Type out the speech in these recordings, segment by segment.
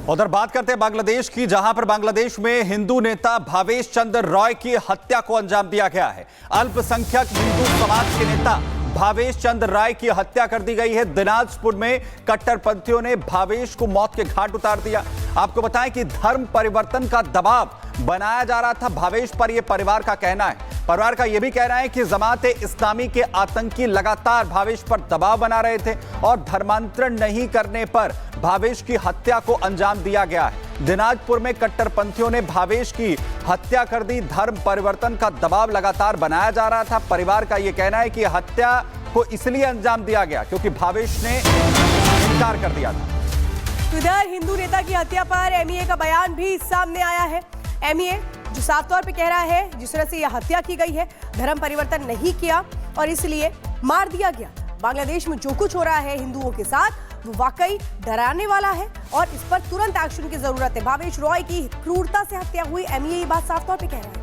उधर बात करते हैं बांग्लादेश की, जहां पर बांग्लादेश में हिंदू नेता भावेश चंद्र रॉय की हत्या को अंजाम दिया गया है। अल्पसंख्यक हिंदू समाज के नेता भावेश चंद्र राय की हत्या कर दी गई है। दिनाजपुर में कट्टरपंथियों ने भावेश को मौत के घाट उतार दिया। आपको बताएं कि धर्म परिवर्तन का दबाव बनाया जा रहा था भावेश पर, यह परिवार का कहना है। परिवार का यह भी कहना है कि जमात इस्लामी के आतंकी लगातार भावेश पर दबाव बना रहे थे और धर्मांतरण नहीं करने पर भावेश की हत्या को अंजाम दिया गया है। दिनाजपुर में कट्टरपंथियों ने भावेश की हत्या कर दी। धर्म परिवर्तन का दबाव लगातार बनाया जा रहा था। परिवार का यह कहना है कि हत्या को इसलिए अंजाम दिया गया क्योंकि भावेश ने इनकार कर दिया था। इधर हिंदू नेता की हत्या पर एमईए का बयान भी सामने आया है। एमईए जो साफ तौर पे कह रहा है जिस तरह से यह हत्या की गई है, धर्म परिवर्तन नहीं किया और इसलिए मार दिया गया। बांग्लादेश में जो कुछ हो रहा है हिंदुओं के साथ वो वाकई डराने वाला है और इस पर तुरंत एक्शन की जरूरत है। भावेश रॉय की क्रूरता से हत्या हुई, एमईए ये बात साफ तौर पे कह रहा है।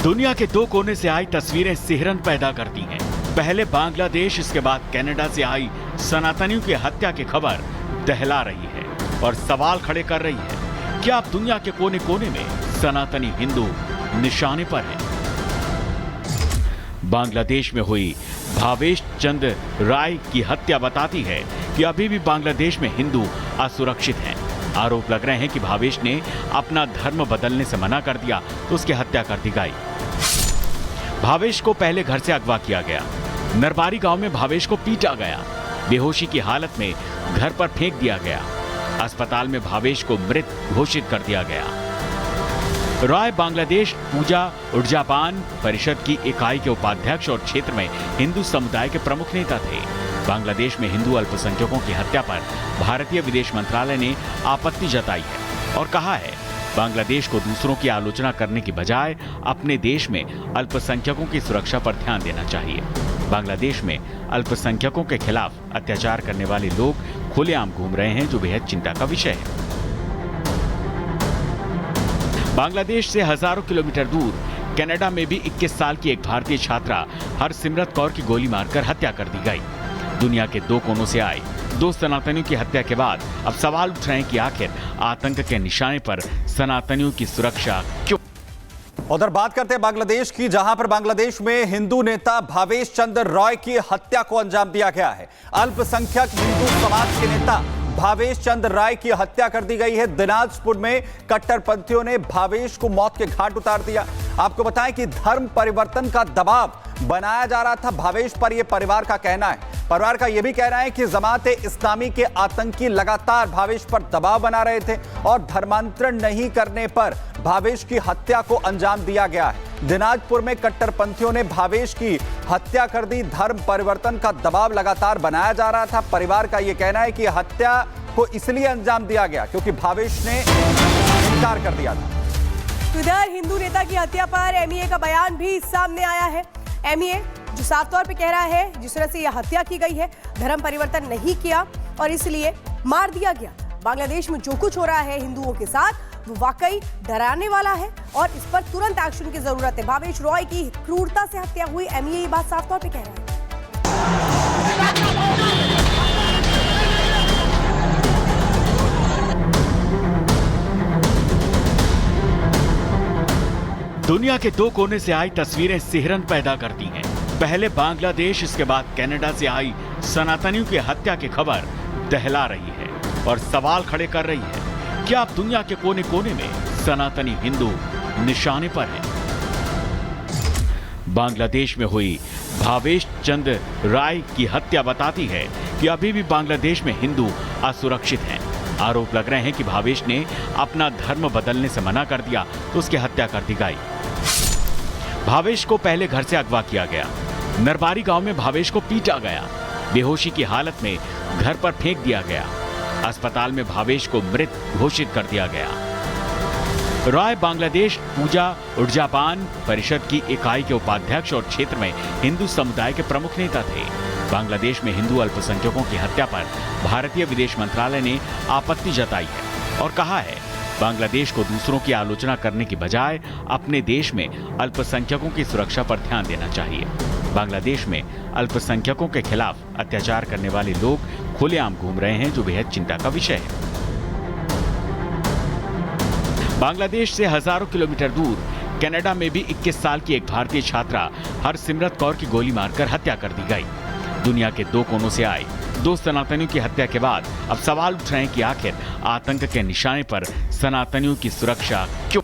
दुनिया के दो कोने से आई तस्वीरें सिहरन पैदा करती हैं। पहले बांग्लादेश, इसके बाद कनाडा से आई सनातनियों की हत्या की खबर दहला रही है और सवाल खड़े कर रही है। क्या अब दुनिया के कोने कोने में सनातनी हिंदू निशाने पर हैं? बांग्लादेश में हुई भावेश चंद्र राय की हत्या बताती है कि अभी भी बांग्लादेश में हिंदू असुरक्षित हैं। आरोप लग रहे हैं कि भावेश ने अपना धर्म बदलने से मना कर दिया तो उसकी हत्या कर दी गई। भावेश को पहले घर से अगवा किया गया। नरबारी गांव में भावेश को पीटा गया। बेहोशी की हालत में घर पर फेंक दिया गया। अस्पताल में भावेश को मृत घोषित कर दिया गया। रॉय बांग्लादेश पूजा उर्जापान परिषद की इकाई के उपाध्यक्ष और क्षेत्र में हिंदू समुदाय के प्रमुख नेता थे। बांग्लादेश में हिंदू अल्पसंख्यकों की हत्या पर भारतीय विदेश मंत्रालय ने आपत्ति जताई है और कहा है बांग्लादेश को दूसरों की आलोचना करने की बजाय अपने देश में अल्पसंख्यकों की सुरक्षा पर ध्यान देना चाहिए। बांग्लादेश में अल्पसंख्यकों के खिलाफ अत्याचार करने वाले लोग खुलेआम घूम रहे हैं, जो बेहद चिंता का विषय है। बांग्लादेश से हजारों किलोमीटर दूर कनाडा में भी 21 साल की एक भारतीय छात्रा हरसिमरत कौर की गोली मारकर हत्या कर दी गई। दुनिया के दो कोनों से आए दो सनातनियों की हत्या के बाद अब सवाल उठ रहे हैं कि आखिर आतंक के निशाने पर सनातनियों की सुरक्षा क्यों? उधर बात करते हैं बांग्लादेश की, जहां पर बांग्लादेश में हिंदू नेता भावेश चंद्र रॉय की हत्या को अंजाम दिया गया है। अल्पसंख्यक हिंदू समाज के नेता भावेश चंद्र राय की हत्या कर दी गई है। दिनाजपुर में कट्टरपंथियों ने भावेश को मौत के घाट उतार दिया। आपको बताएं कि धर्म परिवर्तन का दबाव बनाया जा रहा था भावेश पर, यह परिवार का कहना है। परिवार का यह भी कहना है कि जमात इस्लामी के आतंकी लगातार भावेश पर दबाव बना रहे थे और धर्मांतरण नहीं करने पर भावेश की हत्या को अंजाम दिया गया है। दिनाजपुर में कट्टरपंथियों ने भावेश की हत्या कर दी। धर्म परिवर्तन का दबाव लगातार बनाया जा रहा था। परिवार का यह कहना है कि हत्या को इसलिए अंजाम दिया गया क्योंकि भावेश ने इनकार कर दिया था। इधर हिंदू नेता की हत्या पर एमईए का बयान भी सामने आया है। एमईए जो साफ तौर पे कह रहा है जिस तरह से यह हत्या की गई है, धर्म परिवर्तन नहीं किया और इसलिए मार दिया गया। बांग्लादेश में जो कुछ हो रहा है हिंदुओं के साथ वो वाकई डराने वाला है और इस पर तुरंत एक्शन की जरूरत है। भावेश रॉय की क्रूरता से हत्या हुई, एमईए ये बात साफ तौर पे कह रहा है। दुनिया के दो कोने से आई तस्वीरें सिहरन पैदा करती हैं। पहले बांग्लादेश, इसके बाद कनाडा से आई सनातनियों की हत्या की खबर दहला रही है और सवाल खड़े कर रही है। क्या अब दुनिया के कोने कोने में सनातनी हिंदू निशाने पर हैं? बांग्लादेश में हुई भावेश चंद्र राय की हत्या बताती है कि अभी भी बांग्लादेश में हिंदू असुरक्षित हैं। आरोप लग रहे हैं कि भावेश ने अपना धर्म बदलने से मना कर दिया तो उसकी हत्या कर दी गई। भावेश को पहले घर से अगवा किया गया। नरबारी गांव में भावेश को पीटा गया। बेहोशी की हालत में घर पर फेंक दिया गया। अस्पताल में भावेश को मृत घोषित कर दिया गया। रॉय बांग्लादेश पूजा उर्जापान परिषद की इकाई के उपाध्यक्ष और क्षेत्र में हिंदू समुदाय के प्रमुख नेता थे। बांग्लादेश में हिंदू अल्पसंख्यकों की हत्या पर भारतीय विदेश मंत्रालय ने आपत्ति जताई है और कहा है बांग्लादेश को दूसरों की आलोचना करने की बजाय अपने देश में अल्पसंख्यकों की सुरक्षा पर ध्यान देना चाहिए। बांग्लादेश में अल्पसंख्यकों के खिलाफ अत्याचार करने वाले लोग खुलेआम घूम रहे हैं, जो बेहद चिंता का विषय है। बांग्लादेश से हजारों किलोमीटर दूर कनाडा में भी 21 साल की एक भारतीय छात्रा हरसिमरत कौर की गोली मारकर हत्या कर दी गई। दुनिया के दो कोनों से आए दो सनातनियों की हत्या के बाद अब सवाल उठ रहे हैं कि आखिर आतंक के निशाने पर सनातनियों की सुरक्षा क्यों?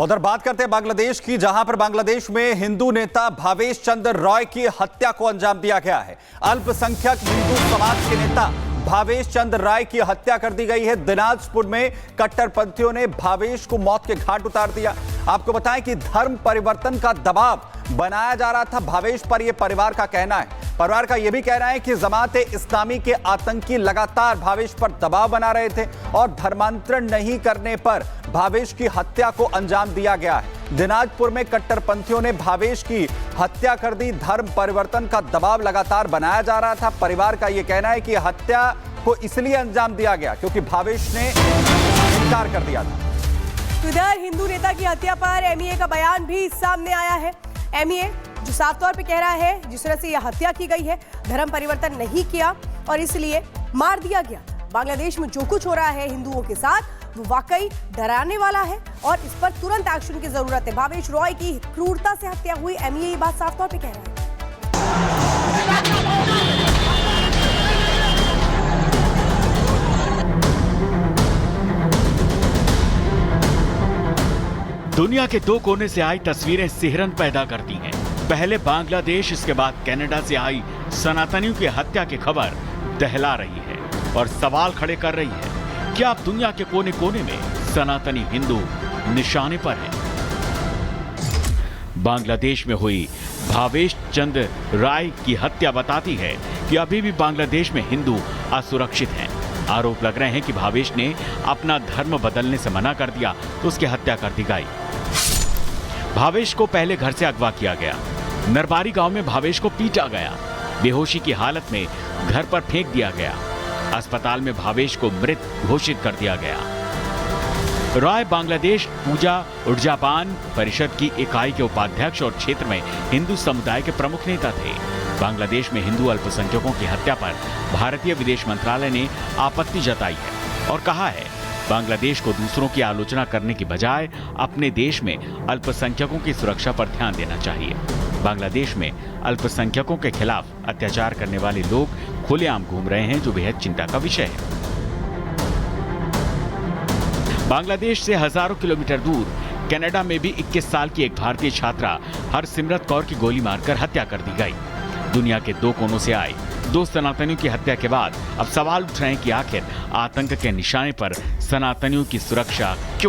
उधर बात करते हैं बांग्लादेश की, जहां पर बांग्लादेश में हिंदू नेता भावेश चंद्र रॉय की हत्या को अंजाम दिया गया है। अल्पसंख्यक हिंदू समाज के नेता भावेश चंद्र राय की हत्या कर दी गई है। दिनाजपुर में कट्टरपंथियों ने भावेश को मौत के घाट उतार दिया। आपको बताएं कि धर्म परिवर्तन का दबाव बनाया जा रहा था भावेश पर, यह परिवार का कहना है। परिवार का यह भी कहना है कि जमात इस्लामी के आतंकी लगातार भावेश पर दबाव बना रहे थे और धर्मांतरण नहीं करने पर भावेश की हत्या को अंजाम दिया गया है। दिनाजपुर में कट्टरपंथियों ने भावेश की हत्या कर दी। धर्म परिवर्तन का दबाव लगातार बनाया जा रहा था। परिवार का यह कहना है कि हत्या को इसलिए अंजाम दिया गया क्योंकि भावेश ने इनकार कर दिया था। इधर हिंदू नेता की हत्या पर एमईए का बयान भी सामने आया है। एमईए जो साफ तौर पे कह रहा है जिस तरह से यह हत्या की गई है, धर्म परिवर्तन नहीं किया और इसलिए मार दिया गया। बांग्लादेश में जो कुछ हो रहा है हिंदुओं के साथ वो वाकई डराने वाला है और इस पर तुरंत एक्शन की जरूरत है। भावेश रॉय की क्रूरता से हत्या हुई, एमईए ये बात साफ तौर पे कह रहा है। दुनिया के दो कोने से आई तस्वीरें सिहरन पैदा करती हैं। पहले बांग्लादेश, इसके बाद कनाडा से आई सनातनियों की हत्या की खबर दहला रही है और सवाल खड़े कर रही है कि अब दुनिया के कोने कोने में सनातनी हिंदू निशाने पर हैं। बांग्लादेश में हुई भावेश चंद्र राय की हत्या बताती है कि अभी भी बांग्लादेश में हिंदू असुरक्षित हैं। आरोप लग रहे हैं कि भावेश ने अपना धर्म बदलने से मना कर दिया तो उसकी हत्या कर दी गई। भावेश को पहले घर से अगवा किया गया। नरबारी गांव में भावेश को पीटा गया। बेहोशी की हालत में घर पर फेंक दिया गया। अस्पताल में भावेश को मृत घोषित कर दिया गया। रॉय बांग्लादेश पूजा उर्जापान परिषद की इकाई के उपाध्यक्ष और क्षेत्र में हिंदू समुदाय के प्रमुख नेता थे। बांग्लादेश में हिंदू अल्पसंख्यकों की हत्या पर भारतीय विदेश मंत्रालय ने आपत्ति जताई है और कहा है बांग्लादेश को दूसरों की आलोचना करने की बजाय अपने देश में अल्पसंख्यकों की सुरक्षा पर ध्यान देना चाहिए। बांग्लादेश में अल्पसंख्यकों के खिलाफ अत्याचार करने वाले लोग खुलेआम घूम रहे हैं, जो बेहद चिंता का विषय है। बांग्लादेश से हजारों किलोमीटर दूर कनाडा में भी 21 साल की एक भारतीय छात्रा हरसिमरत कौर की गोली मारकर हत्या कर दी गई। दुनिया के दो कोनों से आए दो सनातनियों की हत्या के बाद अब सवाल उठ रहे हैं कि आखिर आतंक के निशाने पर सनातनियों की सुरक्षा क्यों?